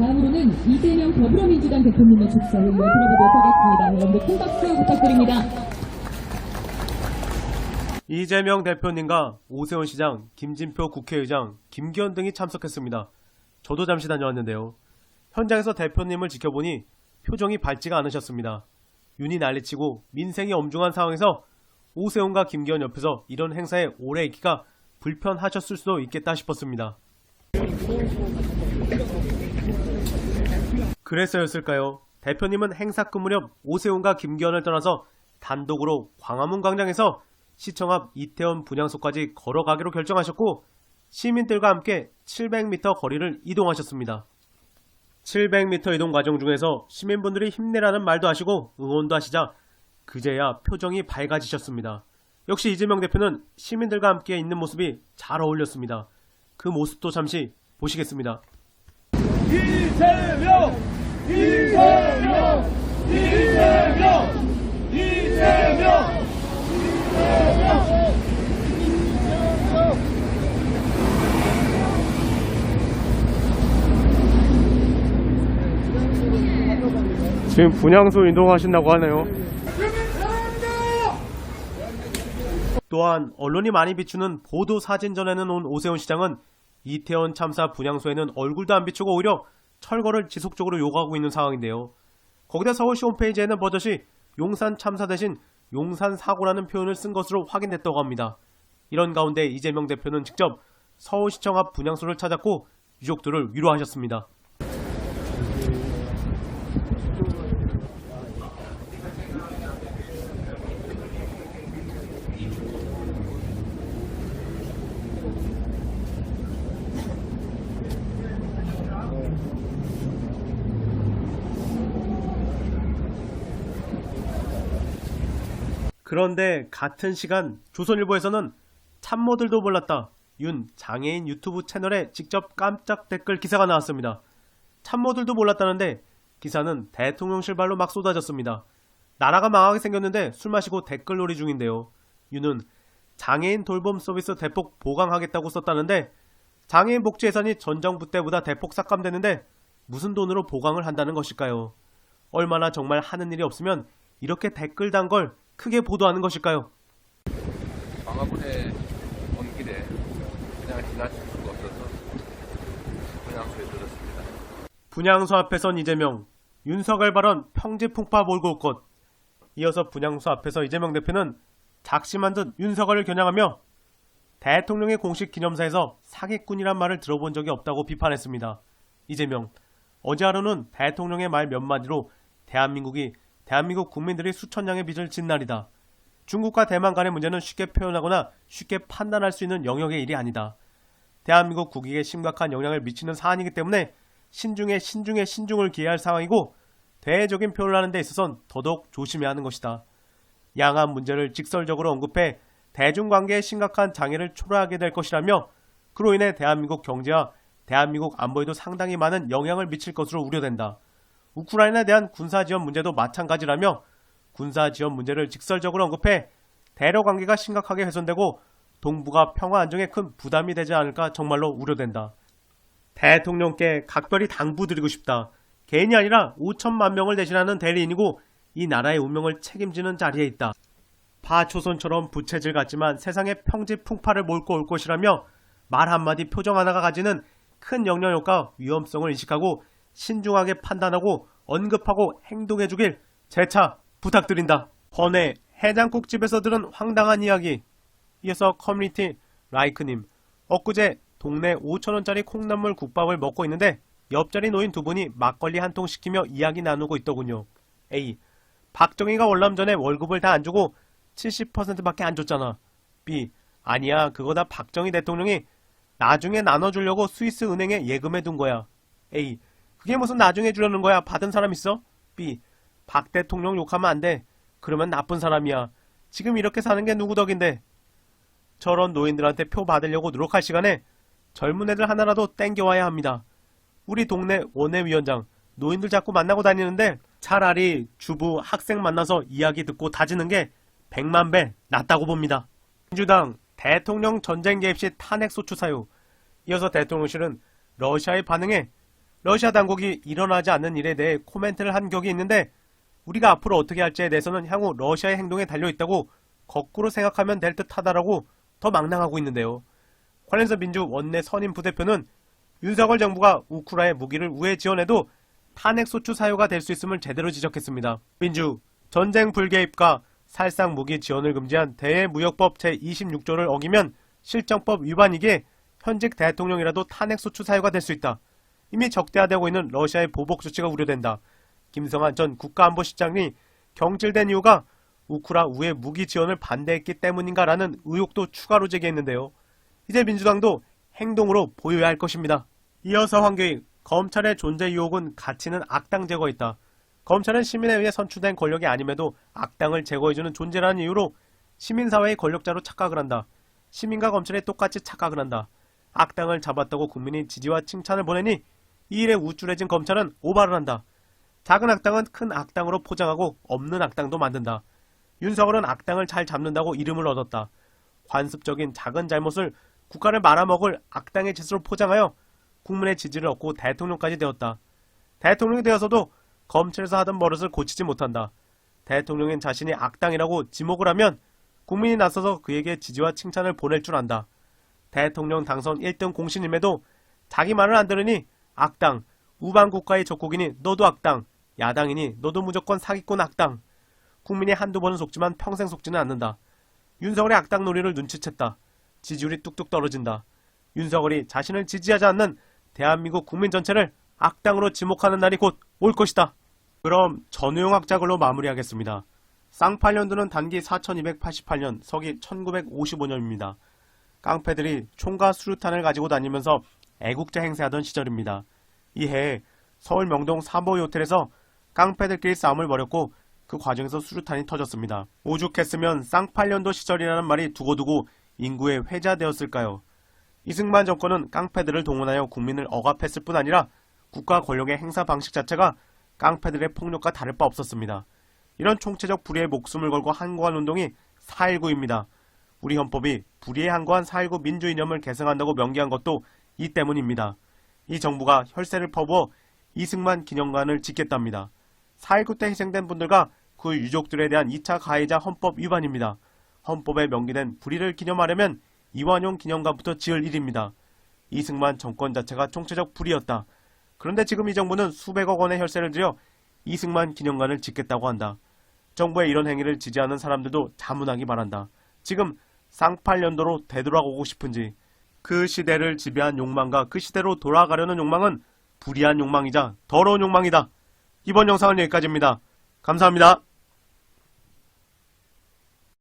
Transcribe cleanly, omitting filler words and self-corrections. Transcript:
다음으로는 이재명 더불어민주당 대표님의 축사를 들어보도록 하겠습니다. 여러분들 큰 박수 부탁드립니다. 이재명 대표님과 오세훈 시장, 김진표 국회의장, 김기현 등이 참석했습니다. 저도 잠시 다녀왔는데요. 현장에서 대표님을 지켜보니 표정이 밝지가 않으셨습니다. 윤이 난리치고 민생이 엄중한 상황에서 오세훈과 김기현 옆에서 이런 행사에 오래 있기가 불편하셨을 수도 있겠다 싶었습니다. 그래서였을까요? 대표님은 행사 끝 무렵 오세훈과 김기현을 떠나서 단독으로 광화문 광장에서 시청 앞 이태원 분향소까지 걸어가기로 결정하셨고 시민들과 함께 700m 거리를 이동하셨습니다. 700m 이동 과정 중에서 시민분들이 힘내라는 말도 하시고 응원도 하시자 그제야 표정이 밝아지셨습니다. 역시 이재명 대표는 시민들과 함께 있는 모습이 잘 어울렸습니다. 그 모습도 잠시 보시겠습니다. 이재명! 이재명! 이재명! 이재명! 지금 분향소 이동하신다고 하네요. 또한 언론이 많이 비추는 보도 사진전에는 온 오세훈 시장은 이태원 참사 분향소에는 얼굴도 안 비추고 오히려 철거를 지속적으로 요구하고 있는 상황인데요. 거기다 서울시 홈페이지에는 버젓이 용산 참사 대신 용산 사고라는 표현을 쓴 것으로 확인됐다고 합니다. 이런 가운데 이재명 대표는 직접 서울시청 앞 분향소를 찾았고 유족들을 위로하셨습니다. 그런데 같은 시간 조선일보에서는 참모들도 몰랐다. 윤 장애인 유튜브 채널에 직접 깜짝 댓글 기사가 나왔습니다. 참모들도 몰랐다는데 기사는 대통령실 발로 막 쏟아졌습니다. 나라가 망하게 생겼는데 술 마시고 댓글놀이 중인데요. 윤은 장애인 돌봄 서비스 대폭 보강하겠다고 썼다는데 장애인 복지 예산이 전 정부 때보다 대폭 삭감되는데 무슨 돈으로 보강을 한다는 것일까요? 얼마나 정말 하는 일이 없으면 이렇게 댓글 단 걸 크게 보도하는 것일까요? 광화문에 온 길에 그냥 지나칠 수가 없어서 분향소에 들었습니다. 분향소 앞에선 이재명, 윤석열 발언 평지풍파 몰고 올 것. 이어서 분향소 앞에서 이재명 대표는 작심한 듯 윤석열을 겨냥하며 대통령의 공식 기념사에서 사기꾼이란 말을 들어본 적이 없다고 비판했습니다. 이재명, 어제 하루는 대통령의 말 몇 마디로 대한민국 국민들이 수천량의 빚을 진 날이다. 중국과 대만 간의 문제는 쉽게 표현하거나 쉽게 판단할 수 있는 영역의 일이 아니다. 대한민국 국익에 심각한 영향을 미치는 사안이기 때문에 신중을 기해야 할 상황이고 대외적인 표현을 하는 데 있어선 더더욱 조심해야 하는 것이다. 양안 문제를 직설적으로 언급해 대중관계에 심각한 장애를 초래하게 될 것이라며 그로 인해 대한민국 경제와 대한민국 안보에도 상당히 많은 영향을 미칠 것으로 우려된다. 우크라이나에 대한 군사지원 문제도 마찬가지라며 군사지원 문제를 직설적으로 언급해 대러 관계가 심각하게 훼손되고 동북아 평화 안정에 큰 부담이 되지 않을까 정말로 우려된다. 대통령께 각별히 당부드리고 싶다. 개인이 아니라 5천만 명을 대신하는 대리인이고 이 나라의 운명을 책임지는 자리에 있다. 파초선처럼 부채질 같지만 세상에 평지풍파를 몰고 올 것이라며 말 한마디 표정 하나가 가지는 큰 영향력과 위험성을 인식하고 신중하게 판단하고 언급하고 행동해주길 재차 부탁드린다. 번외 해장국집에서 들은 황당한 이야기. 이어서 커뮤니티 라이크님, 엊그제 동네 5,000원짜리 콩나물 국밥을 먹고 있는데 옆자리 노인 두 분이 막걸리 한 통 시키며 이야기 나누고 있더군요. A. 박정희가 월남 전에 월급을 다 안 주고 70%밖에 안 줬잖아. B. 아니야, 그거 다 박정희 대통령이 나중에 나눠주려고 스위스 은행에 예금해 둔 거야. A. 그게 무슨 나중에 주려는 거야? 받은 사람 있어? B. 박 대통령 욕하면 안 돼. 그러면 나쁜 사람이야. 지금 이렇게 사는 게 누구 덕인데. 저런 노인들한테 표 받으려고 노력할 시간에 젊은 애들 하나라도 땡겨와야 합니다. 우리 동네 원내위원장 노인들 자꾸 만나고 다니는데 차라리 주부 학생 만나서 이야기 듣고 다지는 게 100만 배 낫다고 봅니다. 민주당 대통령 전쟁 개입 시 탄핵소추 사유. 이어서 대통령실은 러시아의 반응에 러시아 당국이 일어나지 않는 일에 대해 코멘트를 한 격이 있는데 우리가 앞으로 어떻게 할지에 대해서는 향후 러시아의 행동에 달려있다고 거꾸로 생각하면 될 듯하다라고 더 망랑하고 있는데요. 관련해서 민주 원내 선임 부대표는 윤석열 정부가 우크라이나에 무기를 우회 지원해도 탄핵소추 사유가 될 수 있음을 제대로 지적했습니다. 민주, 전쟁 불개입과 살상 무기 지원을 금지한 대외무역법 제26조를 어기면 실정법 위반이기에 현직 대통령이라도 탄핵소추 사유가 될 수 있다. 이미 적대화되고 있는 러시아의 보복 조치가 우려된다. 김성한 전 국가안보실장이 경질된 이유가 우크라 우회 무기 지원을 반대했기 때문인가라는 의혹도 추가로 제기했는데요. 이제 민주당도 행동으로 보여야 할 것입니다. 이어서 황교익, 검찰의 존재 유혹은 가치는 악당 제거에 있다. 검찰은 시민에 의해 선출된 권력이 아님에도 악당을 제거해주는 존재라는 이유로 시민사회의 권력자로 착각을 한다. 시민과 검찰이 똑같이 착각을 한다. 악당을 잡았다고 국민이 지지와 칭찬을 보내니 이 일에 우쭐해진 검찰은 오바를 한다. 작은 악당은 큰 악당으로 포장하고 없는 악당도 만든다. 윤석열은 악당을 잘 잡는다고 이름을 얻었다. 관습적인 작은 잘못을 국가를 말아먹을 악당의 짓으로 포장하여 국민의 지지를 얻고 대통령까지 되었다. 대통령이 되어서도 검찰에서 하던 버릇을 고치지 못한다. 대통령인 자신이 악당이라고 지목을 하면 국민이 나서서 그에게 지지와 칭찬을 보낼 줄 안다. 대통령 당선 1등 공신임에도 자기 말을 안 들으니 악당, 우방국가의 적국이니 너도 악당, 야당이니 너도 무조건 사기꾼 악당. 국민이 한두 번은 속지만 평생 속지는 않는다. 윤석열의 악당 놀이를 눈치챘다. 지지율이 뚝뚝 떨어진다. 윤석열이 자신을 지지하지 않는 대한민국 국민 전체를 악당으로 지목하는 날이 곧 올 것이다. 그럼 전우용 학자 글로 마무리하겠습니다. 쌍팔년도는 단기 4288년, 서기 1955년입니다. 깡패들이 총과 수류탄을 가지고 다니면서 애국자 행세하던 시절입니다. 이 해에 서울 명동 사보이 호텔에서 깡패들끼리 싸움을 벌였고 그 과정에서 수류탄이 터졌습니다. 오죽했으면 쌍팔년도 시절이라는 말이 두고두고 인구에 회자되었을까요? 이승만 정권은 깡패들을 동원하여 국민을 억압했을 뿐 아니라 국가 권력의 행사 방식 자체가 깡패들의 폭력과 다를 바 없었습니다. 이런 총체적 불의에 목숨을 걸고 항거한 운동이 4.19입니다. 우리 헌법이 불의에 항거한 4.19 민주이념을 계승한다고 명기한 것도 이 때문입니다. 이 정부가 혈세를 퍼부어 이승만 기념관을 짓겠답니다. 4.19 때 희생된 분들과 그 유족들에 대한 2차 가해자 헌법 위반입니다. 헌법에 명기된 불의를 기념하려면 이완용 기념관부터 지을 일입니다. 이승만 정권 자체가 총체적 불의였다. 그런데 지금 이 정부는 수백억 원의 혈세를 들여 이승만 기념관을 짓겠다고 한다. 정부의 이런 행위를 지지하는 사람들도 자문하기 바란다. 지금 쌍팔년도로 되돌아오고 싶은지, 그 시대를 지배한 욕망과 그 시대로 돌아가려는 욕망은 불의한 욕망이자 더러운 욕망이다. 이번 영상은 여기까지입니다. 감사합니다.